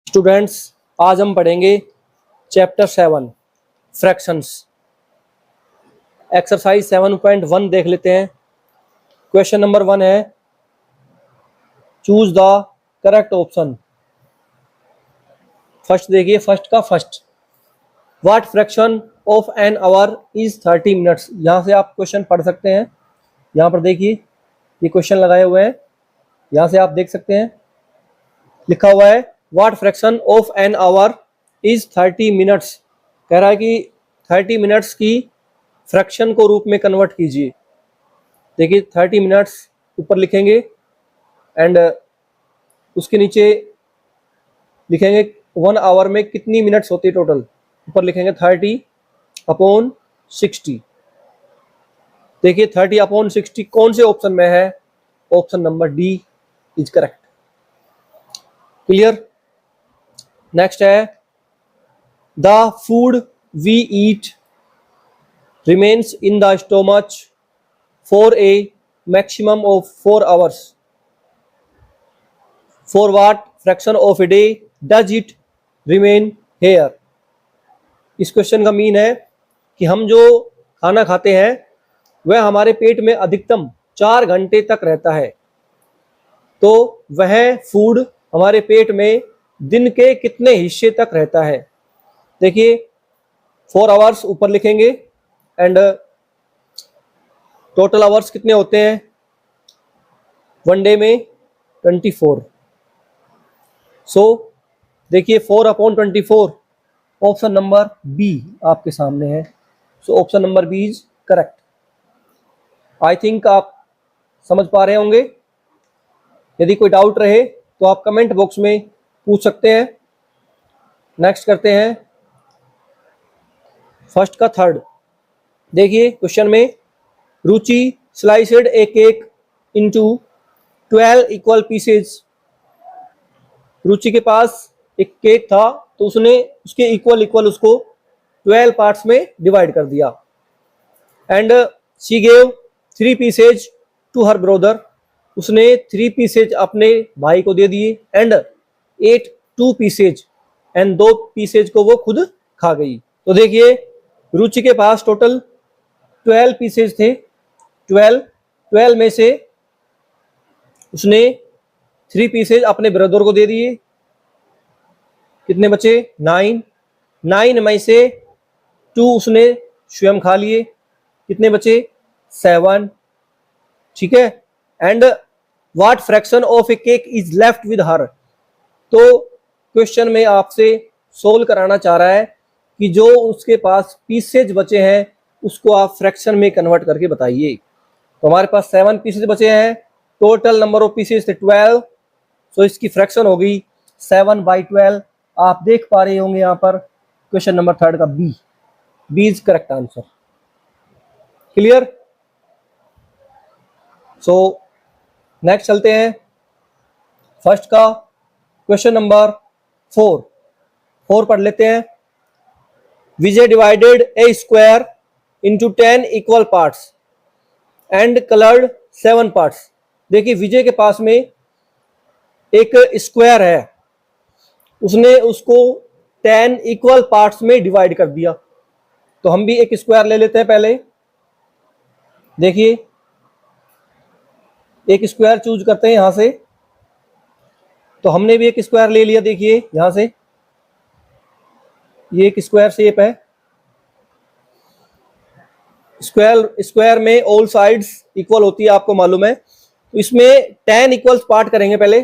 Students, आज हम पढ़ेंगे चैप्टर 7 फ्रैक्शंस। एक्सरसाइज 7.1 देख लेते हैं। क्वेश्चन नंबर 1 है, choose the correct option. First देखिए, फर्स्ट का first, what fraction of an hour is 30 minutes. यहाँ से आप क्वेश्चन पढ़ सकते हैं। यहाँ पर देखिए, ये क्वेश्चन लगाए हुए हैं, यहाँ से आप देख सकते हैं। लिखा हुआ है what fraction of an hour is 30 minutes. कह रहा है कि 30 मिनट्स की फ्रैक्शन को रूप में कन्वर्ट कीजिए। देखिए 30 मिनट्स ऊपर लिखेंगे एंड उसके नीचे लिखेंगे 1 आवर में कितनी मिनट्स होती है टोटल। ऊपर लिखेंगे 30/60। देखिए 30/60 कौन से ऑप्शन में है? Option number D is correct. Clear. Next है, the food we eat remains in the stomach for a maximum of 4 hours. For what fraction of a day does it remain here? इस question का mean है कि हम जो खाना खाते हैं वह हमारे पेट में अधिकतम 4 घंटे तक रहता है, तो वह फूड हमारे पेट में दिन के कितने हिस्से तक रहता है। देखिए 4 आवर्स ऊपर लिखेंगे एंड टोटल आवर्स कितने होते हैं वन डे में? 24। सो देखिए 4/24 ऑप्शन नंबर बी आपके सामने है। So option number B is correct. I think आप समझ पा रहे होंगे। यदि कोई डाउट रहे तो आप कमेंट बॉक्स में पूछ सकते हैं। नेक्स्ट करते हैं फर्स्ट का थर्ड। देखिए क्वेश्चन में, रुचि स्लाइसेड ए केक इनटू 12 इक्वल पीसेज। रुचि के पास एक केक था तो उसने उसके इक्वल उसको 12 पार्ट्स में डिवाइड कर दिया। And she gave 3 pieces to her brother. उसने 3 पीसेज अपने भाई को दे दिए एंड 8 2 पीसेज एंड 2 पीसेज को वो खुद खा गई। तो देखिए रुचि के पास टोटल 12 पीसेज थे। 12 में से उसने 3 पीसेज अपने ब्रदर को दे दिए। कितने बचे? 9 में से 2 उसने स्वयं खा लिए। कितने बचे? 7। ठीक है। And what fraction of A cake is left with her. तो क्वेश्चन में आपसे सोल्व कराना चाह रहा है कि जो उसके पास पीसेज बचे हैं उसको आप फ्रैक्शन में कन्वर्ट करके बताइए। तो हमारे पास 7 पीसेज बचे हैं, टोटल नंबर ऑफ पीसेज थे 12। सो इसकी फ्रैक्शन होगी 7/12। आप देख पा रहे होंगे यहाँ पर क्वेश्चन नंबर थर्ड का B is correct answer. Clear. So next चलते हैं फर्स्ट का क्वेश्चन नंबर 4 पढ़ लेते हैं। Vijay divided a square into 10 equal parts and coloured 7 parts. देखिए विजय के पास में एक स्क्वायर है, उसने उसको 10 इक्वल पार्ट्स में डिवाइड कर दिया। तो हम भी एक स्क्वायर ले लेते हैं पहले। देखिए एक स्क्वायर चूज करते हैं यहां से। तो हमने भी एक स्क्वायर ले लिया। देखिए यहां से ये एक स्क्वायर शेप है। स्क्वायर में ऑल साइड्स इक्वल होती है, आपको मालूम है। तो इसमें 10 इक्वल्स पार्ट करेंगे पहले।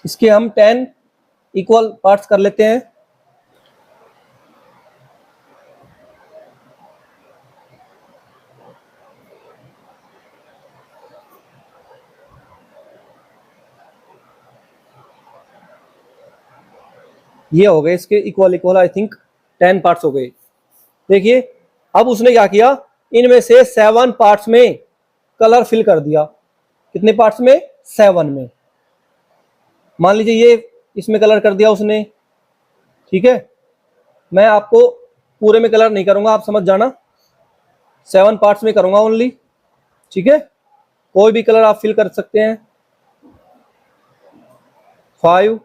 इसके हम 10 इक्वल पार्ट्स कर लेते हैं। ये हो गए इसके इक्वल। आई थिंक 10 पार्ट्स हो गए। देखिए अब उसने क्या किया, इनमें से 7 पार्ट्स में कलर फिल कर दिया। कितने पार्ट्स में? 7 में। मान लीजिए ये इसमें कलर कर दिया उसने। ठीक है, मैं आपको पूरे में कलर नहीं करूंगा, आप समझ जाना। 7 पार्ट्स में करूंगा ओनली। ठीक है, कोई भी कलर आप फिल कर सकते हैं। 5,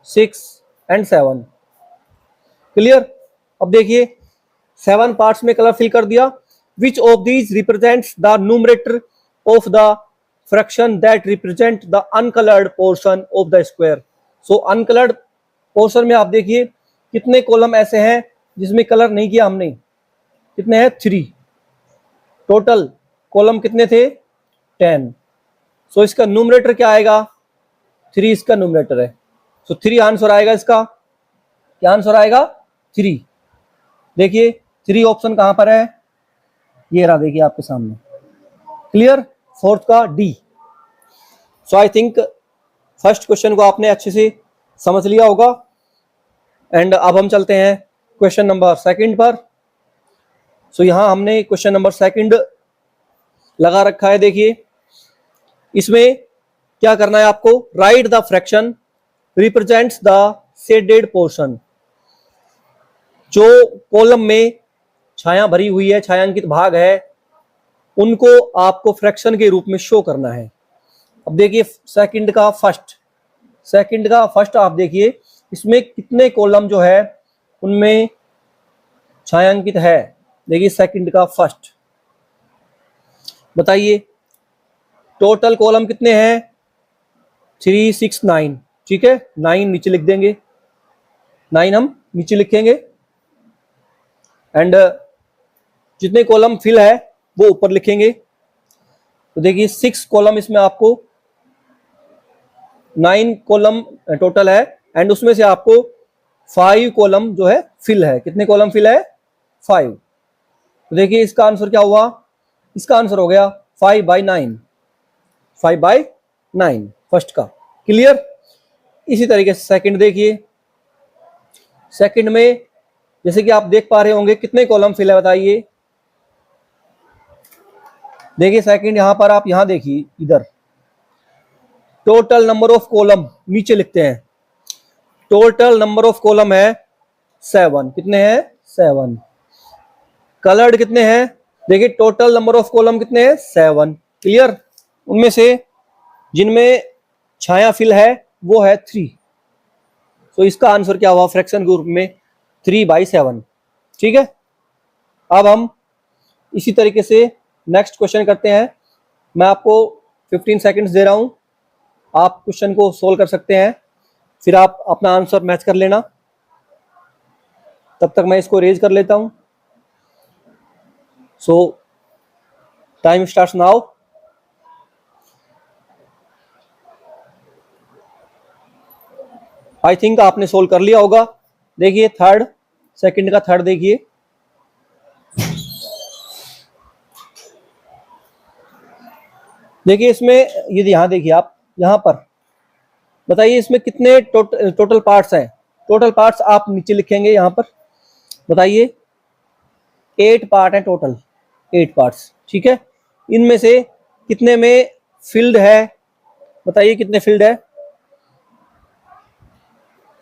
6 एंड 7। क्लियर। अब देखिए 7 पार्ट्स में कलर फिल कर दिया। Which of these represents the numerator of the fraction that represent the uncoloured portion of the square. So uncoloured portion में आप देखिए कितने कॉलम ऐसे हैं जिसमें कलर नहीं किया हमने, कितने हैं 3। टोटल कॉलम कितने थे 10। सो इसका न्यूमरेटर क्या आएगा 3 इसका न्यूमरेटर है। सो 3 आंसर आएगा इसका। क्या आंसर आएगा 3। देखिए 3 ऑप्शन कहां पर है, ये रहा देखिए आपके सामने। क्लियर। फोर्थ का D. So I think first question को आपने अच्छे से समझ लिया होगा। एंड अब हम चलते हैं क्वेश्चन नंबर सेकंड पर। सो यहां हमने क्वेश्चन नंबर सेकंड लगा रखा है। देखिए इसमें क्या करना है आपको, right the fraction represents the shaded portion. जो कॉलम में छाया भरी हुई है, छायांकित भाग है, उनको आपको फ्रैक्शन के रूप में शो करना है। अब देखिए सेकंड का फर्स्ट आप देखिए इसमें कितने कॉलम जो है उनमें छायांकित है। देखिए सेकंड का फर्स्ट, बताइए टोटल कॉलम कितने हैं 3, 6, 9। ठीक है 9 नीचे लिख देंगे, 9 हम नीचे लिखेंगे। एंड जितने कॉलम फिल है वो ऊपर लिखेंगे। तो देखिए 6 कॉलम इसमें आपको, 9 कॉलम टोटल है एंड उसमें से आपको 5 कॉलम जो है फिल है। कितने कॉलम फिल है 5। तो देखिए इसका आंसर क्या हुआ, इसका आंसर हो गया 5/9, 5/9 फर्स्ट का। क्लियर। इसी तरीके से सेकंड देखिए, सेकंड में जैसे कि आप देख पा रहे होंगे कितने कॉलम फिल है, बताइए। देखिए सेकंड यहां पर आप यहां देखिए, इधर टोटल नंबर ऑफ कॉलम नीचे लिखते हैं। टोटल नंबर ऑफ कॉलम है 7। कितने हैं 7। कलर्ड कितने हैं, देखिए टोटल नंबर ऑफ कॉलम कितने हैं 7। क्लियर। उनमें से जिनमें छाया फिल है वो है 3। तो इसका आंसर क्या हुआ फ्रैक्शन के रूप में 3/7। ठीक है। अब हम इसी तरीके से नेक्स्ट क्वेश्चन करते हैं। मैं आपको 15 सेकंड्स दे रहा हूं, आप क्वेश्चन को सोल्व कर सकते हैं, फिर आप अपना आंसर मैच कर लेना। तब तक मैं इसको रेज कर लेता हूं। सो time starts now. I think आपने सोल्व कर लिया होगा। देखिए थर्ड, सेकंड का थर्ड देखिए। देखिए इसमें यदि यहां देखिए आप, यहां पर बताइए इसमें कितने टोटल पार्ट्स हैं। टोटल पार्ट्स आप नीचे लिखेंगे यहां पर, बताइए 8 पार्ट है टोटल, 8 पार्ट्स। ठीक है। इनमें से कितने में फिल्ड है, बताइए कितने फिल्ड है।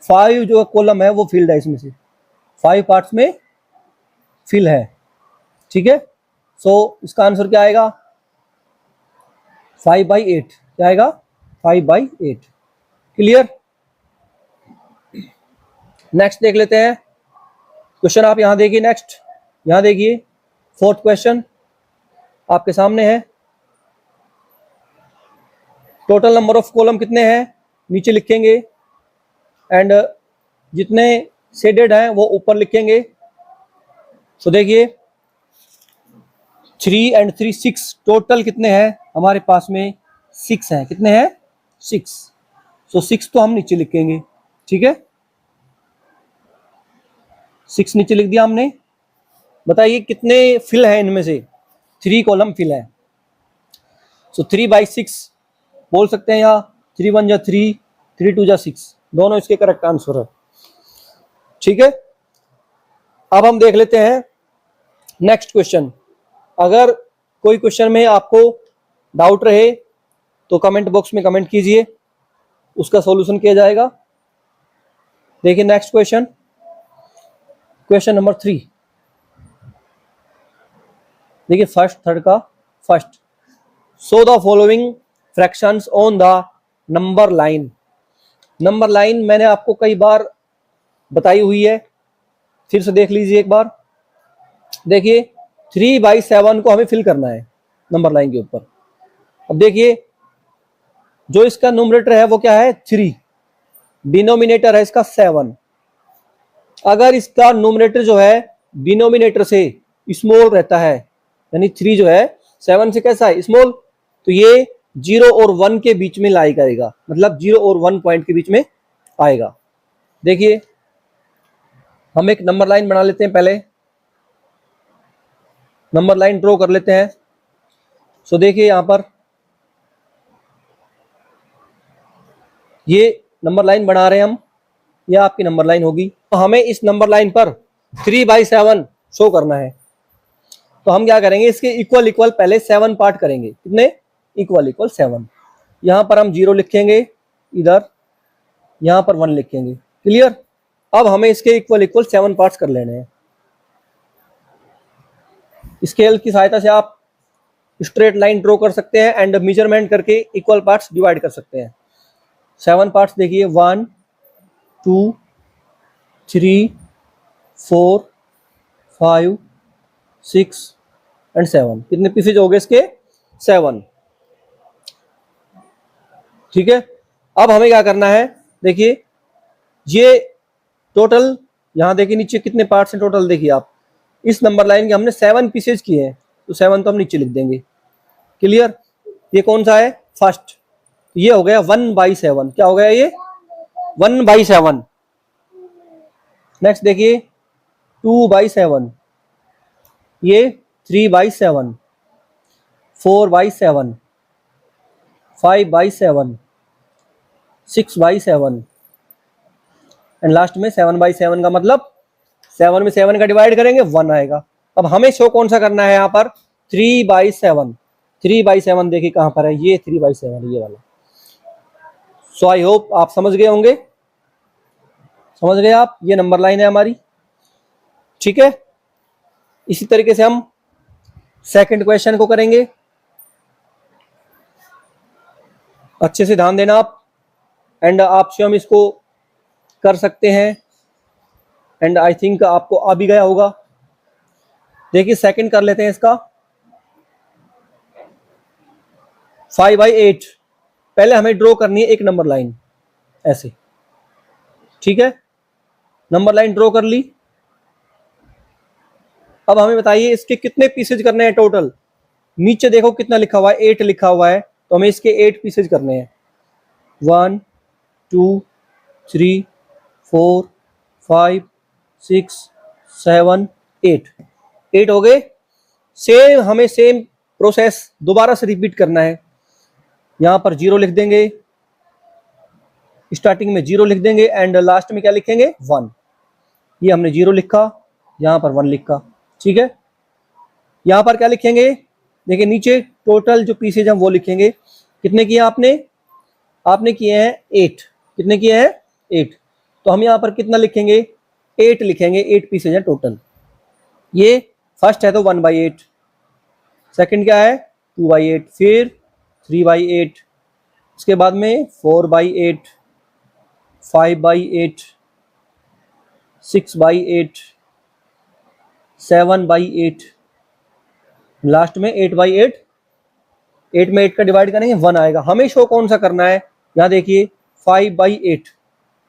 5 जो कॉलम है वो फिल्ड है, इसमें से 5 पार्ट्स में फिल है। ठीक है। सो इसका आंसर क्या आएगा 5/8। क्या आएगा 5/8। क्लियर। नेक्स्ट देख लेते हैं क्वेश्चन। आप यहां देखिए, नेक्स्ट यहां देखिए फोर्थ क्वेश्चन आपके सामने है। टोटल नंबर ऑफ कॉलम कितने हैं नीचे लिखेंगे एंड जितने शेडेड हैं वो ऊपर लिखेंगे। तो देखिए 3 एंड 3 6, टोटल कितने हैं हमारे पास में 6 हैं। कितने हैं 6। सो 6 तो हम नीचे लिखेंगे। ठीक है 6 नीचे लिख दिया हमने। बताइए कितने फिल है इनमें से, 3 कॉलम फिल है। सो 3/6 बोल सकते हैं, या 3 1 जा 3, 3 2 जा 6, दोनों इसके करेक्ट आंसर है। ठीक है। अब हम देख लेते हैं नेक्स्ट क्वेश्चन। अगर कोई क्वेश्चन में आपको डाउट रहे तो कमेंट बॉक्स में कमेंट कीजिए, उसका सॉल्यूशन किया जाएगा। देखिए नेक्स्ट क्वेश्चन, क्वेश्चन नंबर 3। देखिए फर्स्ट, थर्ड का first. So the following fractions on the number line. Number line मैंने आपको कई बार बताई हुई है, फिर से देख लीजिए एक बार। देखिए 3/7 को हमें फिल करना है नंबर लाइन के ऊपर। अब देखिए जो इसका न्यूमरेटर है वो क्या है 3, डिनोमिनेटर है इसका 7। अगर इसका न्यूमरेटर जो है डिनोमिनेटर से स्मॉल रहता है, यानी 3 जो है 7 से कैसा है स्मॉल, तो ये 0 और 1 के बीच में लाई करेगा, मतलब 0 और 1 पॉइंट के बीच में आएगा। देखिए हम एक नंबर लाइन बना लेते हैं, पहले नंबर लाइन ड्रॉ कर लेते हैं। सो देखिए यहां पर ये नंबर लाइन बना रहे हैं हम, यह आपकी नंबर लाइन होगी। तो हमें इस नंबर लाइन पर 3/7 शो करना है, तो हम क्या करेंगे, इसके इक्वल इक्वल पहले 7 पार्ट करेंगे। कितने? Equal equal 7। यहां पर हम 0 लिखेंगे, इधर यहां पर 1 लिखेंगे। क्लियर? अब हमें इसके इक्वल इक्वल 7 पार्ट्स कर लेने हैं। स्केल की सहायता से आप स्ट्रेट लाइन ड्रॉ कर सकते हैं एंड मेजरमेंट करके इक्वल पार्ट्स डिवाइड कर सकते हैं। 7 पार्ट्स देखिए, 1 2 3 4 5 6 एंड 7। कितने पीसेज हो गए इसके? 7। ठीक है, अब हमें क्या करना है, देखिए ये टोटल यहां देखिए नीचे कितने पार्ट्स हैं टोटल। देखिए आप इस नंबर लाइन के हमने 7 पीसेज किए हैं, तो 7 तो हम नीचे लिख देंगे। क्लियर? ये कौन सा है? फर्स्ट। ये हो गया 1/7। क्या हो गया ये? 1/7। नेक्स्ट देखिए 2/7, ये 3/7, 4/7, 5/7, 6/7 एंड लास्ट में 7/7 का मतलब 7 में 7 का डिवाइड करेंगे 1 आएगा। अब हमें शो कौन सा करना है यहाँ पर? 3/7। 3/7 देखिए कहां पर है, ये 3/7 ये वाला। सो आई होप आप समझ गए होंगे। समझ गए आप? ये नंबर लाइन है हमारी। ठीक है, इसी तरीके से हम सेकंड क्वेश्चन को करेंगे। अच्छे से ध्यान देना आप, एंड आप स्वयं इसको कर सकते हैं, एंड आई थिंक आपको आ भी गया होगा। देखिए सेकंड कर लेते हैं इसका। 5/8 पहले हमें ड्रॉ करनी है एक नंबर लाइन ऐसे। ठीक है, नंबर लाइन ड्रॉ कर ली। अब हमें बताइए इसके कितने पीसेज करने हैं टोटल। नीचे देखो कितना लिखा हुआ है, 8 लिखा हुआ है, तो हमें इसके 8 पीसेज करने हैं। 1 2 3 4 5 6 7 8 8 हो गए। सेम हमें सेम प्रोसेस दोबारा से रिपीट करना है। यहां पर 0 लिख देंगे, स्टार्टिंग में 0 लिख देंगे एंड लास्ट में क्या लिखेंगे? 1। ये हमने 0 लिखा, यहां पर 1 लिखा। ठीक है, यहां पर क्या लिखेंगे? देखिए नीचे टोटल जो पीसेज हम वो लिखेंगे। कितने किए आपने? आपने किए हैं 8। कितने किए हैं? 8। तो हम यहां पर कितना लिखेंगे? 8 लिखेंगे। 8 पीसेज है टोटल। ये फर्स्ट है तो 1/8, सेकंड क्या है? 2/8, फिर 3/8, उसके बाद में 4/8, 5/8, 6/8, 7/8, लास्ट में 8/8। 8 में 8 का डिवाइड करेंगे 1 आएगा। हमें शो कौन सा करना है? यहाँ देखिए 5/8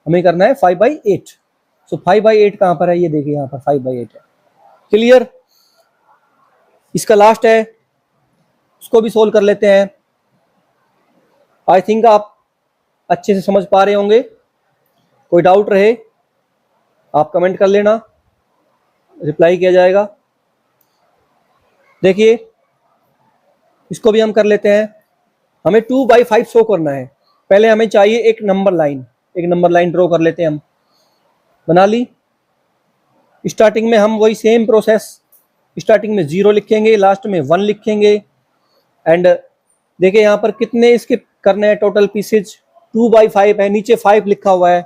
हमें करना है। 5/8। सो 5/8 कहां पर है? ये देखिए यहाँ पर 5/8 है। क्लियर? इसका लास्ट है, उसको भी सोल्व कर लेते हैं। आई थिंक आप अच्छे से समझ पा रहे होंगे। कोई डाउट रहे आप कमेंट कर लेना, रिप्लाई किया जाएगा। देखिए इसको भी हम कर लेते हैं। हमें 2/5 शो करना है। पहले हमें चाहिए एक नंबर लाइन। एक नंबर लाइन ड्रॉ कर लेते हैं हम। बना ली। स्टार्टिंग में हम वही सेम प्रोसेस, स्टार्टिंग में 0 लिखेंगे, लास्ट में 1 लिखेंगे एंड देखिए यहाँ पर कितने इसके करने हैं टोटल पीसेज? 2/5 है, नीचे 5 लिखा हुआ है,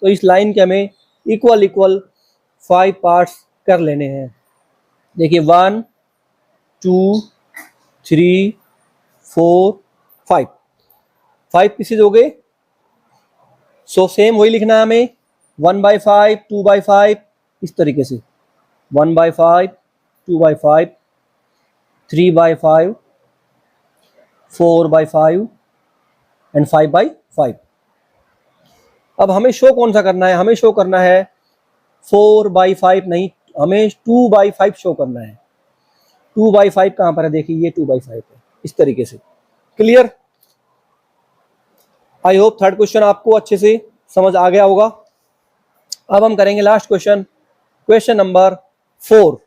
तो इस लाइन के हमें इक्वल इक्वल 5 पार्ट्स कर लेने हैं। देखिए 1 2 3 4 5 5 पीसेज हो गए। सो सेम वही लिखना है हमें, 1/5, 2/5, इस तरीके से 1/5, 2/5, 3/5, 4/5 एंड 5/5। अब हमें शो कौन सा करना है, हमें शो करना है 4/5 नहीं, हमें 2/5 शो करना है। 2/5 कहां पर है, देखिए ये 2/5 है, इस तरीके से। Clear? I hope third question आपको अच्छे से समझ आ गया होगा। अब हम करेंगे लास्ट क्वेश्चन, क्वेश्चन नंबर 4।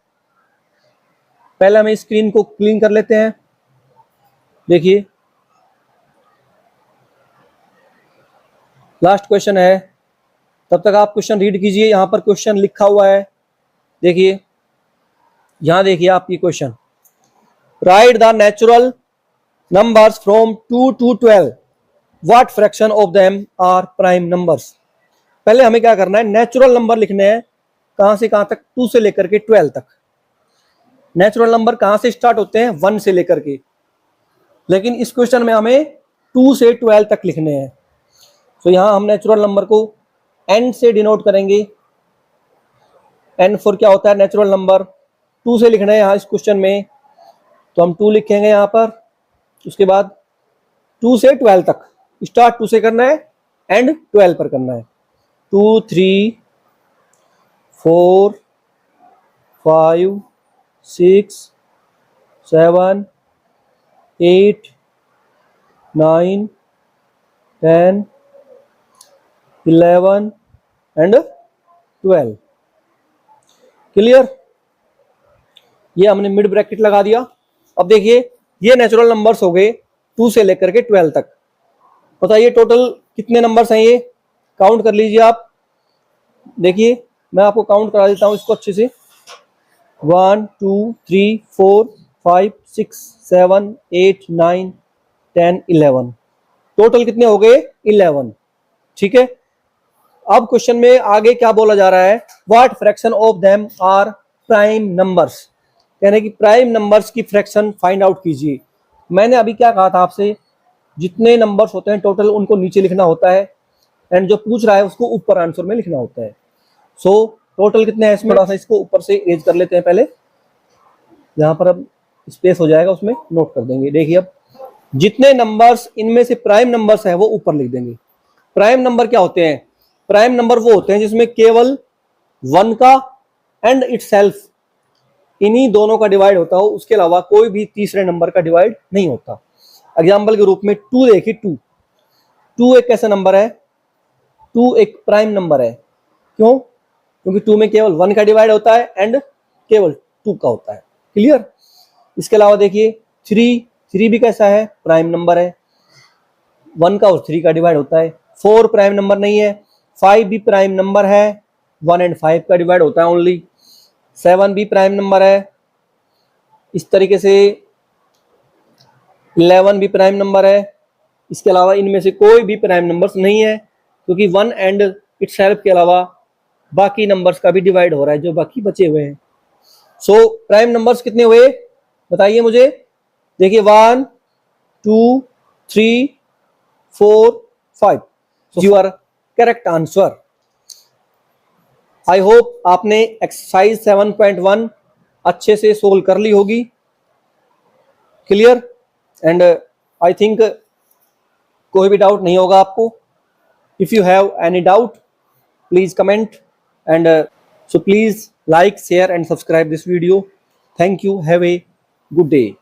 पहले हम स्क्रीन को क्लीन कर लेते हैं। देखिए लास्ट क्वेश्चन है, तब तक आप क्वेश्चन रीड कीजिए। यहां पर क्वेश्चन लिखा हुआ है, देखिए यहां देखिए आप ये question, write the natural numbers from 2 to 12, what fraction of them are prime numbers. पहले हमें क्या करना है, नेचुरल नंबर लिखने हैं, कहां से कहां तक, 2 से लेकर के 12 तक। नेचुरल नंबर कहां से स्टार्ट होते हैं, 1 से लेकर के, लेकिन इस क्वेश्चन में हमें 2 से 12 तक लिखने हैं। तो यहां हम नेचुरल नंबर को n से डिनोट करेंगे। n फॉर क्या होता है, नेचुरल नंबर। 2 से लिखना है यहाँ इस क्वेश्चन में, तो हम 2 लिखेंगे यहाँ पर। उसके बाद 2 से 12 तक, स्टार्ट 2 से करना है, एंड 12 पर करना है। 2, 3, 4, 5, 6, 7, 8, 9, 10, 11 एंड 12। क्लियर? ये हमने मिड ब्रैकेट लगा दिया। अब देखिए ये नेचुरल नंबर्स हो गए 2 से लेकर के 12 तक। बताइए टोटल कितने नंबर्स हैं, ये काउंट कर लीजिए आप। देखिए मैं आपको काउंट करा देता हूं इसको अच्छे से। 1, 2, 3, 4, 5, 6, 7, 8, 9, 10, 11। टोटल कितने हो गए, 11। ठीक है। अब क्वेश्चन में आगे क्या बोला जा रहा है, what fraction of them are prime numbers, यानी कि प्राइम नंबर्स की फ्रैक्शन फाइंड आउट कीजिए। मैंने अभी क्या कहा था आपसे, जितने नंबर्स होते हैं टोटल उनको नीचे लिखना होता है, एंड जो पूछ रहा है उसको ऊपर आंसर में लिखना होता है। सो टोटल कितने हैं इसमें, थोड़ा सा इसको ऊपर से इरेज कर लेते हैं पहले, जहां पर अब स्पेस हो जाएगा उसमें नोट कर देंगे। देखिए अब जितने नंबर्स इनमें से प्राइम नंबर्स है वो ऊपर लिख देंगे। प्राइम नंबर क्या होते हैं, प्राइम नंबर वो होते हैं जिसमें केवल 1 का एंड इटसेल्फ, इन्हीं दोनों का डिवाइड होता हो, उसके अलावा कोई भी तीसरे नंबर का डिवाइड नहीं होता। एग्जाम्पल के रूप में 2 देखिए, 2 एक कैसा नंबर है, 2 एक प्राइम नंबर है। क्यों? क्योंकि 2 में केवल 1 का डिवाइड होता है एंड केवल 2 का होता है। क्लियर? इसके अलावा देखिए 3 भी कैसा है, प्राइम नंबर है, 1 का और 3 का डिवाइड होता है। 4 प्राइम नंबर नहीं है। 5 भी प्राइम नंबर है, 1 एंड 5 का डिवाइड होता है ओनली। 7 भी प्राइम नंबर है। इस तरीके से 11 भी प्राइम नंबर है। इसके अलावा इनमें से कोई भी प्राइम नंबर्स नहीं है, क्योंकि 1 एंड इटसेल्फ के अलावा बाकी नंबर्स का भी डिवाइड हो रहा है जो बाकी बचे हुए हैं। सो प्राइम नंबर्स कितने हुए बताइए मुझे। देखिए 1, 2, 3, 4, 5। Your correct answer. I hope आपने एक्सरसाइज 7.1 अच्छे से सोल्व कर ली होगी। क्लियर? एंड आई थिंक कोई भी डाउट नहीं होगा आपको। If you have any doubt please comment, and so please like, share and subscribe this video. Thank you. Have a good day.